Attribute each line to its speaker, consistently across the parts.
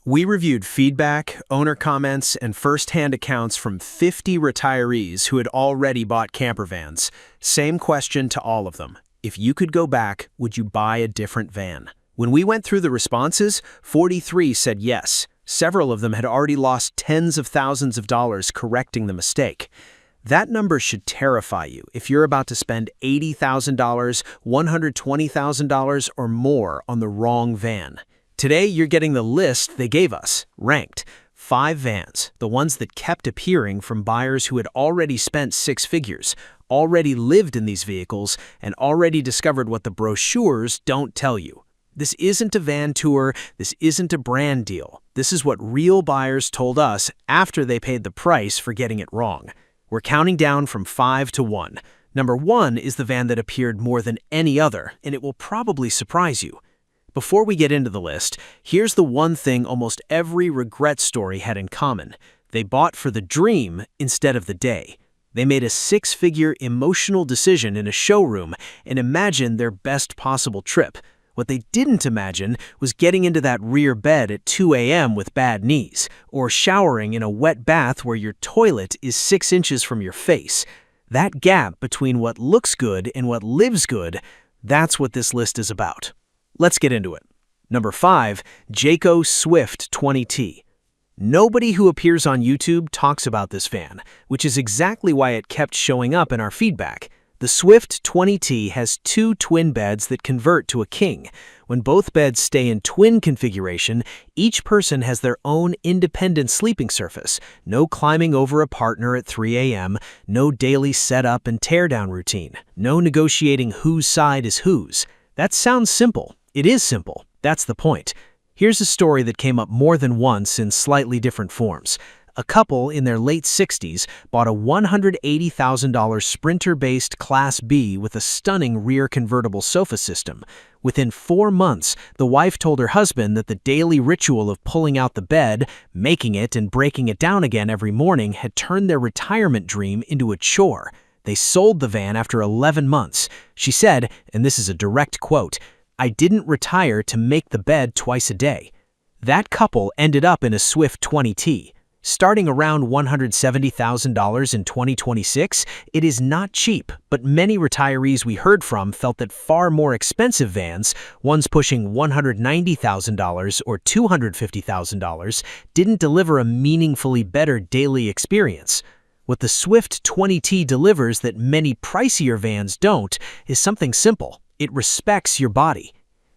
Speaker 1: We reviewed feedback, owner comments, and first-hand accounts from 50 retirees who had already bought campervans. Same question to all of them. If you could go back, would you buy a different van? When we went through the responses, 43 said yes. Several of them had already lost tens of thousands of dollars correcting the mistake. That number should terrify you if you're about to spend $80,000, $120,000, or more on the wrong van. Today, you're getting the list they gave us, ranked. 5 vans, the ones that kept appearing from buyers who had already spent 6 figures, already lived in these vehicles, and already discovered what the brochures don't tell you. This isn't a van tour, this isn't a brand deal. This is what real buyers told us after they paid the price for getting it wrong. We're counting down from 5 to 1. Number 1 is the van that appeared more than any other, and it will probably surprise you. Before we get into the list, here's the one thing almost every regret story had in common. They bought for the dream instead of the day. They made a 6-figure emotional decision in a showroom and imagined their best possible trip. What they didn't imagine was getting into that rear bed at 2 a.m. with bad knees, or showering in a wet bath where your toilet is 6 inches from your face. That gap between what looks good and what lives good, that's what this list is about. Let's get into it. Number 5, Jayco Swift 20T. Nobody who appears on YouTube talks about this van, which is exactly why it kept showing up in our feedback. The Swift 20T has 2 twin beds that convert to a king. When both beds stay in twin configuration, each person has their own independent sleeping surface. No climbing over a partner at 3 a.m., no daily setup and teardown routine, no negotiating whose side is whose. That sounds simple. It is simple. That's the point. Here's a story that came up more than once in slightly different forms. A couple in their late 60s bought a $180,000 Sprinter-based Class B with a stunning rear convertible sofa system. Within 4 months, the wife told her husband that the daily ritual of pulling out the bed, making it, and breaking it down again every morning had turned their retirement dream into a chore. They sold the van after 11 months. She said, and this is a direct quote, "I didn't retire to make the bed twice a day." That couple ended up in a Swift 20T. Starting around $170,000 in 2026, it is not cheap, but many retirees we heard from felt that far more expensive vans, ones pushing $190,000 or $250,000, didn't deliver a meaningfully better daily experience. What the Swift 20T delivers that many pricier vans don't is something simple. It respects your body.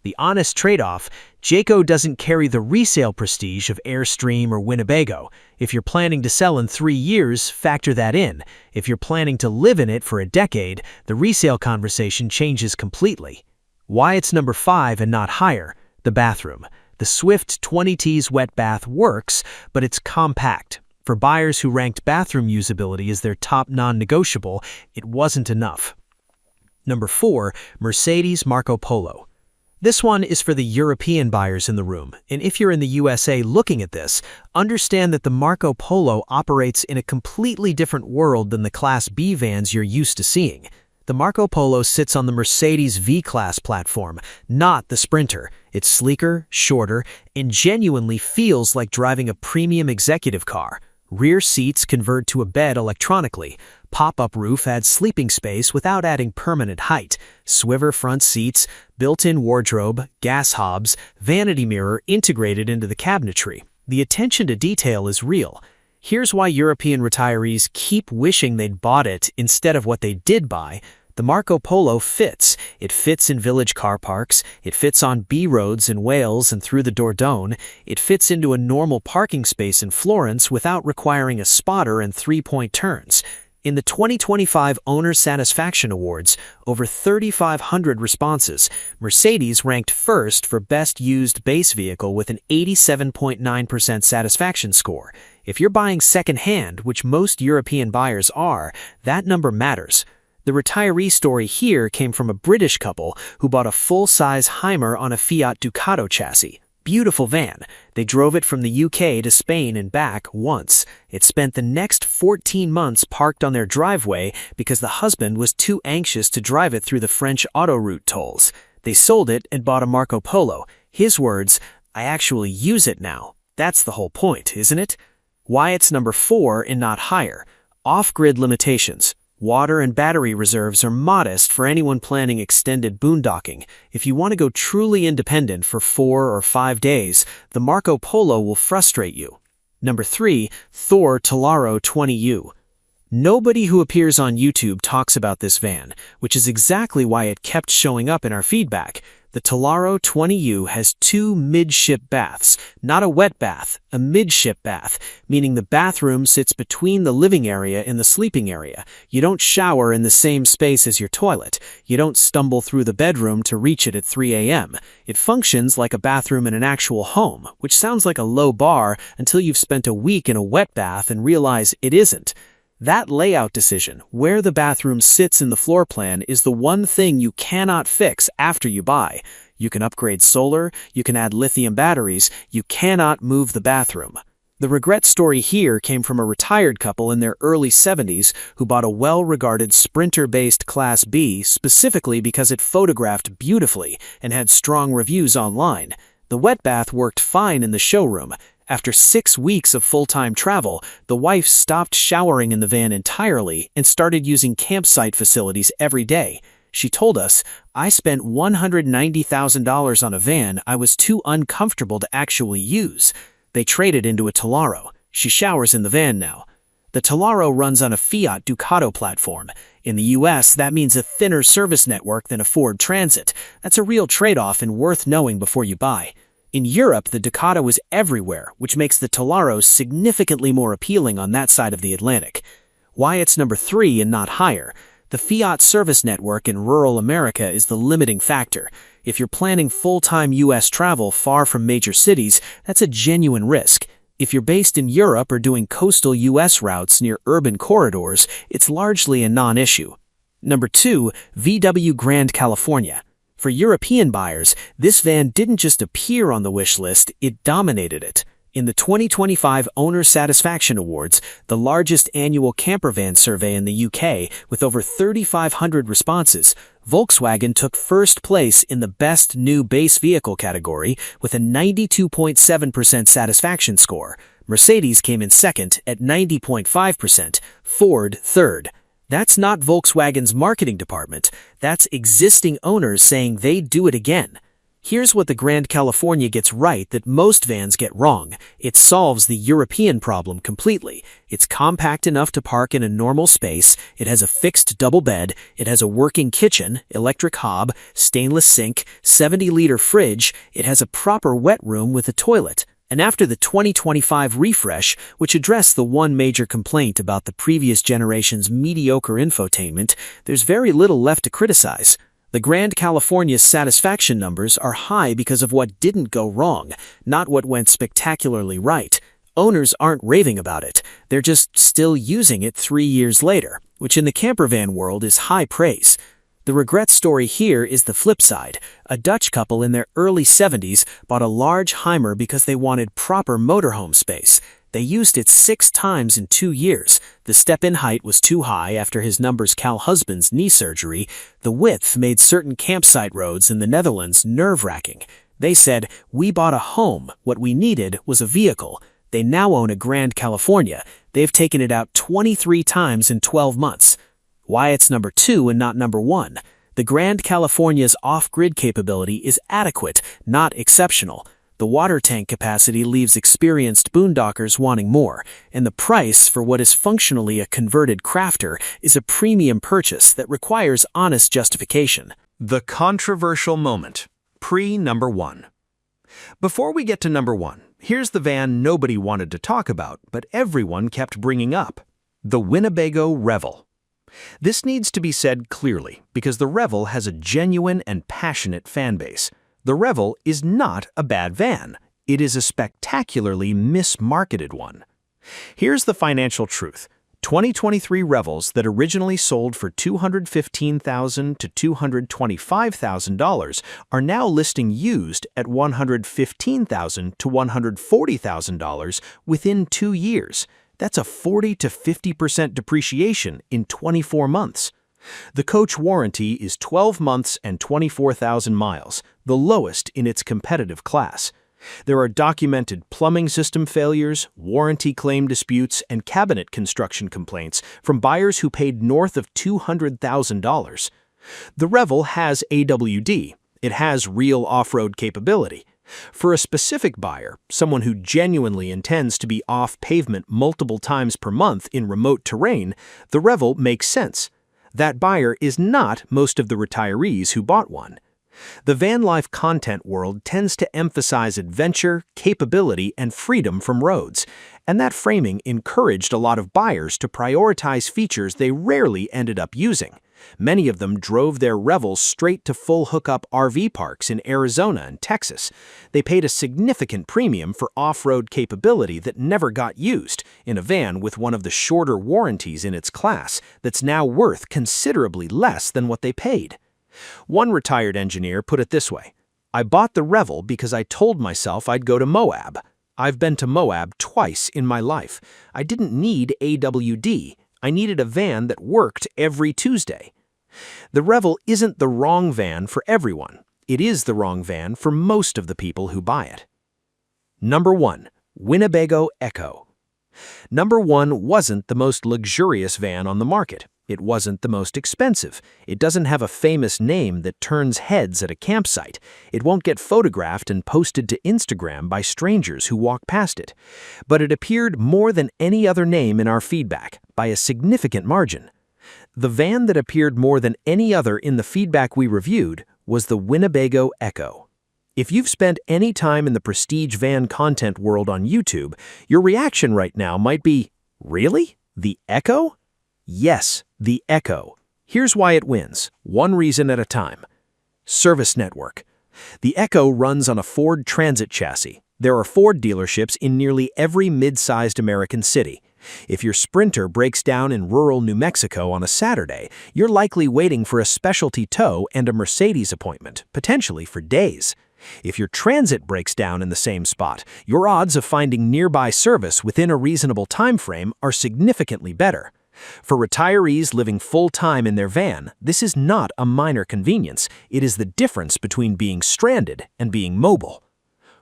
Speaker 1: The honest trade-off, Jayco doesn't carry the resale prestige of Airstream or Winnebago. If you're planning to sell in 3 years, factor that in. If you're planning to live in it for a decade, the resale conversation changes completely. Why it's number 5 and not higher? The bathroom. The Swift 20T's wet bath works, but it's compact. For buyers who ranked bathroom usability as their top non-negotiable, it wasn't enough. Number 4, Mercedes Marco Polo. This one is for the European buyers in the room, and if you're in the USA looking at this, understand that the Marco Polo operates in a completely different world than the Class B vans you're used to seeing. The Marco Polo sits on the Mercedes V-Class platform, not the Sprinter. It's sleeker, shorter, and genuinely feels like driving a premium executive car. Rear seats convert to a bed electronically. Pop-up roof adds sleeping space without adding permanent height. Swivel front seats, built-in wardrobe, gas hobs, vanity mirror integrated into the cabinetry. The attention to detail is real. Here's why European retirees keep wishing they'd bought it instead of what they did buy. The Marco Polo fits. It fits in village car parks. It fits on B roads in Wales and through the Dordogne. It fits into a normal parking space in Florence without requiring a spotter and 3-point turns. In the 2025 Owner Satisfaction Awards, over 3,500 responses, Mercedes ranked first for Best Used Base Vehicle with an 87.9% satisfaction score. If you're buying second-hand, which most European buyers are, that number matters. The retiree story here came from a British couple who bought a full-size Heimer on a Fiat Ducato chassis. Beautiful van. They drove it from the UK to Spain and back once. It spent the next 14 months parked on their driveway because the husband was too anxious to drive it through the French autoroute tolls. They sold it and bought a Marco Polo. His words, "I actually use it now." That's the whole point, isn't it? Why it's number 4 and not higher. Off-grid limitations. Water and battery reserves are modest for anyone planning extended boondocking. If you want to go truly independent for 4 or 5 days, the Marco Polo will frustrate you. Number 3, Thor Tellaro 20U. Nobody who appears on YouTube talks about this van, which is exactly why it kept showing up in our feedback. The Tellaro 20U has 2 midship baths, not a wet bath, a midship bath, meaning the bathroom sits between the living area and the sleeping area. You don't shower in the same space as your toilet. You don't stumble through the bedroom to reach it at 3 a.m. It functions like a bathroom in an actual home, which sounds like a low bar until you've spent a week in a wet bath and realize it isn't. That layout decision, where the bathroom sits in the floor plan, is the one thing you cannot fix after you buy. You can upgrade solar, you can add lithium batteries, you cannot move the bathroom. The regret story here came from a retired couple in their early 70s who bought a well-regarded Sprinter-based Class B specifically because it photographed beautifully and had strong reviews online. The wet bath worked fine in the showroom. After 6 weeks of full-time travel, the wife stopped showering in the van entirely and started using campsite facilities every day. She told us, "I spent $190,000 on a van I was too uncomfortable to actually use." They traded into a Tellaro. She showers in the van now. The Tellaro runs on a Fiat Ducato platform. In the US, that means a thinner service network than a Ford Transit. That's a real trade-off and worth knowing before you buy. In Europe, the Ducato is everywhere, which makes the Tellaro significantly more appealing on that side of the Atlantic. Why it's number 3 and not higher. The Fiat service network in rural America is the limiting factor. If you're planning full-time US travel far from major cities, that's a genuine risk. If you're based in Europe or doing coastal US routes near urban corridors, it's largely a non-issue. Number 2, VW Grand California. For European buyers, this van didn't just appear on the wish list, it dominated it. In the 2025 Owner Satisfaction Awards, the largest annual campervan survey in the UK, with over 3,500 responses, Volkswagen took first place in the Best New Base Vehicle category with a 92.7% satisfaction score. Mercedes came in second at 90.5%, Ford third. That's not Volkswagen's marketing department. That's existing owners saying they'd do it again. Here's what the Grand California gets right that most vans get wrong. It solves the European problem completely. It's compact enough to park in a normal space. It has a fixed double bed. It has a working kitchen, electric hob, stainless sink, 70-liter fridge. It has a proper wet room with a toilet. And after the 2025 refresh, which addressed the one major complaint about the previous generation's mediocre infotainment, there's very little left to criticize. The Grand California's satisfaction numbers are high because of what didn't go wrong, not what went spectacularly right. Owners aren't raving about it. They're just still using it 3 years later, which in the campervan world is high praise. The regret story here is the flip side. A Dutch couple in their early 70s bought a large Heimer because they wanted proper motorhome space. They used it 6 times in 2 years. The step-in height was too high after his number's husband's knee surgery. The width made certain campsite roads in the Netherlands nerve-wracking. They said, "We bought a home. What we needed was a vehicle." They now own a Grand California. They've taken it out 23 times in 12 months. Why it's number 2 and not number 1. The Grand California's off-grid capability is adequate, not exceptional. The water tank capacity leaves experienced boondockers wanting more, and the price for what is functionally a converted crafter is a premium purchase that requires honest justification.
Speaker 2: The controversial moment. Pre-number 1. Before we get to number 1, here's the van nobody wanted to talk about, but everyone kept bringing up. The Winnebago Revel. This needs to be said clearly, because the Revel has a genuine and passionate fan base. The Revel is not a bad van. It is a spectacularly mismarketed one. Here's the financial truth. 2023 Revels that originally sold for $215,000 to $225,000 are now listing used at $115,000 to $140,000 within 2 years. That's a 40 to 50% depreciation in 24 months. The coach warranty is 12 months and 24,000 miles, the lowest in its competitive class. There are documented plumbing system failures, warranty claim disputes, and cabinet construction complaints from buyers who paid north of $200,000. The Revel has AWD. It has real off-road capability. For a specific buyer, someone who genuinely intends to be off pavement multiple times per month in remote terrain, the Revel makes sense. That buyer is not most of the retirees who bought one. The van life content world tends to emphasize adventure, capability, and freedom from roads, and that framing encouraged a lot of buyers to prioritize features they rarely ended up using. Many of them drove their Revels straight to full hookup RV parks in Arizona and Texas. They paid a significant premium for off-road capability that never got used in a van with one of the shorter warranties in its class that's now worth considerably less than what they paid. One retired engineer put it this way: "I bought the Revel because I told myself I'd go to Moab. I've been to Moab twice in my life. I didn't need AWD. I needed a van that worked every Tuesday." The Revel isn't the wrong van for everyone. It is the wrong van for most of the people who buy it. Number 1. Winnebago EKKO. Number 1 wasn't the most luxurious van on the market. It wasn't the most expensive. It doesn't have a famous name that turns heads at a campsite. It won't get photographed and posted to Instagram by strangers who walk past it. But it appeared more than any other name in our feedback, by a significant margin. The van that appeared more than any other in the feedback we reviewed was the Winnebago EKKO. If you've spent any time in the prestige van content world on YouTube, your reaction right now might be, "Really? The EKKO?" Yes, the EKKO. Here's why it wins, one reason at a time. Service network. The EKKO runs on a Ford Transit chassis. There are Ford dealerships in nearly every mid-sized American city. If your Sprinter breaks down in rural New Mexico on a Saturday, you're likely waiting for a specialty tow and a Mercedes appointment, potentially for days. If your Transit breaks down in the same spot, your odds of finding nearby service within a reasonable time frame are significantly better. For retirees living full-time in their van, this is not a minor convenience. It is the difference between being stranded and being mobile.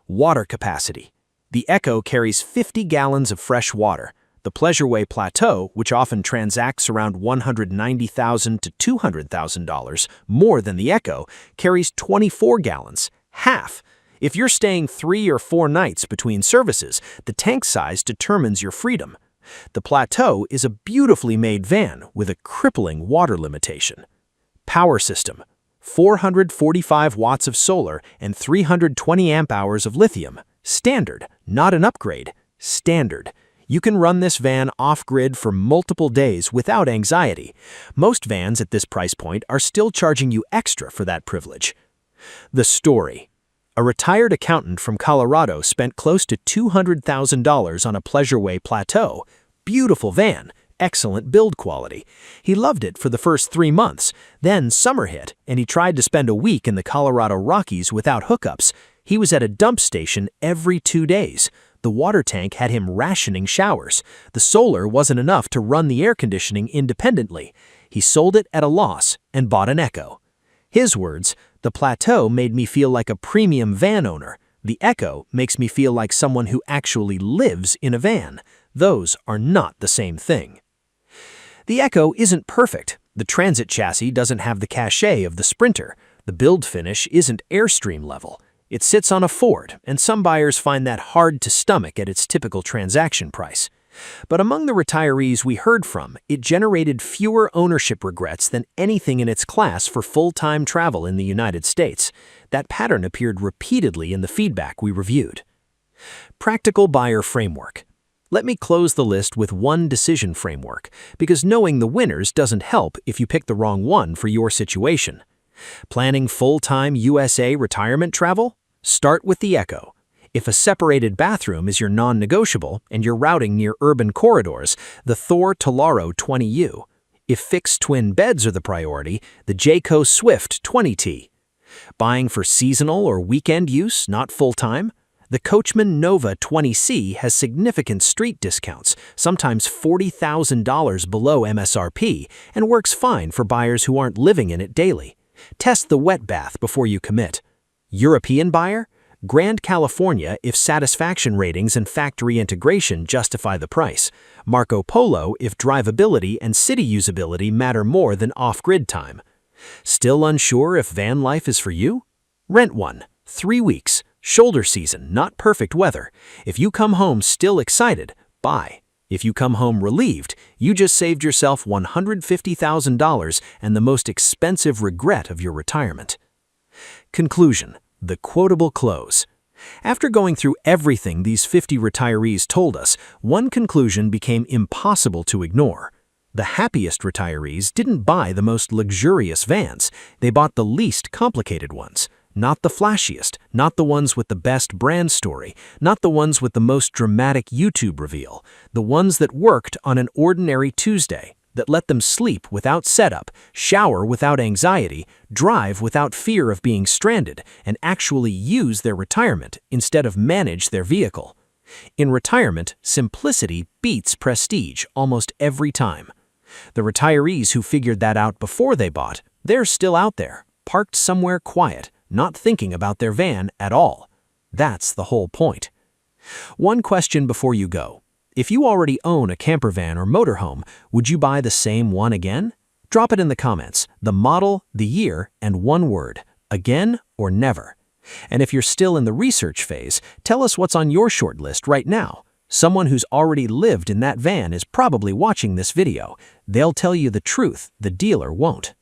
Speaker 2: Water capacity. The EKKO carries 50 gallons of fresh water. The Pleasureway Plateau, which often transacts around $190,000 to $200,000 more than the EKKO, carries 24 gallons, half. If you're staying 3 or 4 nights between services, the tank size determines your freedom. The Plateau is a beautifully made van with a crippling water limitation. Power system. 445 watts of solar and 320 amp-hours of lithium. Standard, not an upgrade. Standard. You can run this van off-grid for multiple days without anxiety. Most vans at this price point are still charging you extra for that privilege. The story. A retired accountant from Colorado spent close to $200,000 on a Pleasureway Plateau. Beautiful van, excellent build quality. He loved it for the first 3 months. Then summer hit, and he tried to spend a week in the Colorado Rockies without hookups. He was at a dump station every 2 days. The water tank had him rationing showers. The solar wasn't enough to run the air conditioning independently. He sold it at a loss and bought an EKKO. His words, "The Plateau made me feel like a premium van owner. The EKKO makes me feel like someone who actually lives in a van. Those are not the same thing." The EKKO isn't perfect. The Transit chassis doesn't have the cachet of the Sprinter. The build finish isn't Airstream level. It sits on a Ford, and some buyers find that hard to stomach at its typical transaction price. But among the retirees we heard from, it generated fewer ownership regrets than anything in its class for full-time travel in the United States. That pattern appeared repeatedly in the feedback we reviewed. Practical buyer framework. Let me close the list with one decision framework, because knowing the winners doesn't help if you pick the wrong one for your situation. Planning full-time USA retirement travel? Start with the EKKO. If a separated bathroom is your non-negotiable and you're routing near urban corridors, the Thor Tellaro 20U. If fixed twin beds are the priority, the Jayco Swift 20T. Buying for seasonal or weekend use, not full-time? The Coachman Nova 20C has significant street discounts, sometimes $40,000 below MSRP, and works fine for buyers who aren't living in it daily. Test the wet bath before you commit. European buyer?
Speaker 1: Grand California if satisfaction ratings and factory integration justify the price. Marco Polo if drivability and city usability matter more than off-grid time. Still unsure if van life is for you? Rent one. 3 weeks. Shoulder season, not perfect weather. If you come home still excited, buy. If you come home relieved, you just saved yourself $150,000 and the most expensive regret of your retirement. Conclusion: the quotable close. After going through everything these 50 retirees told us, one conclusion became impossible to ignore. The happiest retirees didn't buy the most luxurious vans, they bought the least complicated ones. Not the flashiest, not the ones with the best brand story, not the ones with the most dramatic YouTube reveal, the ones that worked on an ordinary Tuesday, that let them sleep without setup, shower without anxiety, drive without fear of being stranded, and actually use their retirement instead of manage their vehicle. In retirement, simplicity beats prestige almost every time. The retirees who figured that out before they bought, they're still out there, parked somewhere quiet, not thinking about their van at all. That's the whole point. One question before you go. If you already own a campervan or motorhome, would you buy the same one again? Drop it in the comments, the model, the year, and one word: again or never. And if you're still in the research phase, tell us what's on your short list right now. Someone who's already lived in that van is probably watching this video. They'll tell you the truth, the dealer won't.